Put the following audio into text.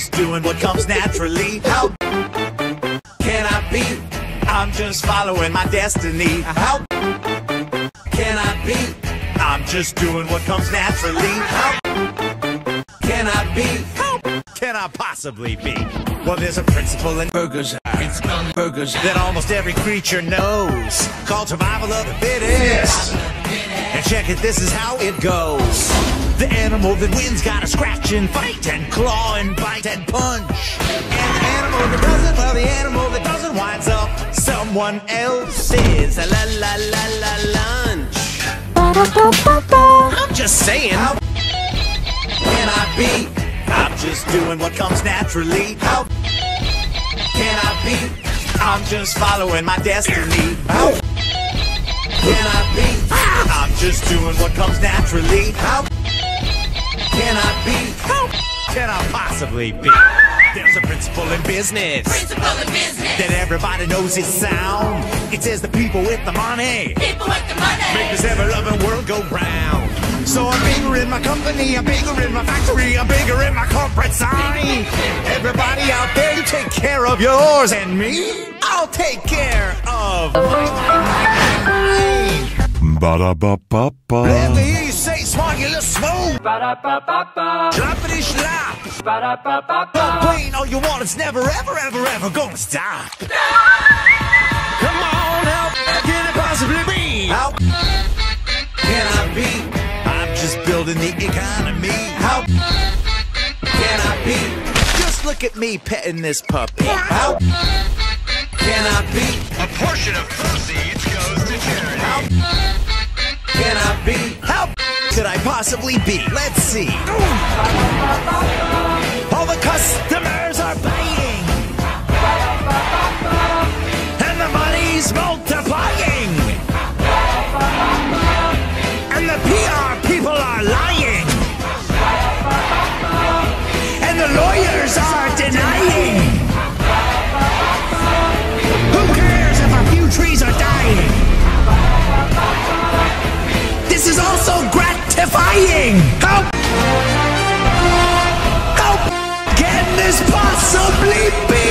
just doing what comes naturally. How can I be? I'm just following my destiny. How can I be? I'm just doing what comes naturally. How can I be? How can I possibly be? Well, there's a principle in burgers that almost every creature knows, called survival of the fittest. And check it, this is how it goes. The animal that wins gotta scratch and fight and claw and bite and punch. And the animal that doesn't, well, the animal that doesn't winds up someone else's lunch. I'm just saying. How can I be? I'm just doing what comes naturally. How can I be? I'm just following my destiny. How can I be? I'm just doing what comes naturally. How can I be? How can I possibly be? There's a principle in business that everybody knows is sound. It says the people with the money make this ever-loving world go round. So I'm bigger in my company, I'm bigger in my factory, I'm bigger in my corporate sign. Everybody out there, you take care of yours, and me, I'll take care of mine. Ba-da-ba-ba-ba. Let me hear you say smart, you little smooth. Ba-da-ba-ba-ba. Slappity-slap. Ba-da-ba-ba-ba. Playing all you want, it's never, ever, ever, ever gonna stop. Come on, how can it possibly be? How can I be? I'm just building the economy. How can I be? Just look at me petting this puppy. How can I be? A portion of proceeds goes to charity. How can I be? How could I possibly be? Let's see. All the customers are buying, and the money's multiplying, and the PR people are lying, and the lawyers are denying. Who cares if a few trees are dying? This is also gratifying. How can this possibly be?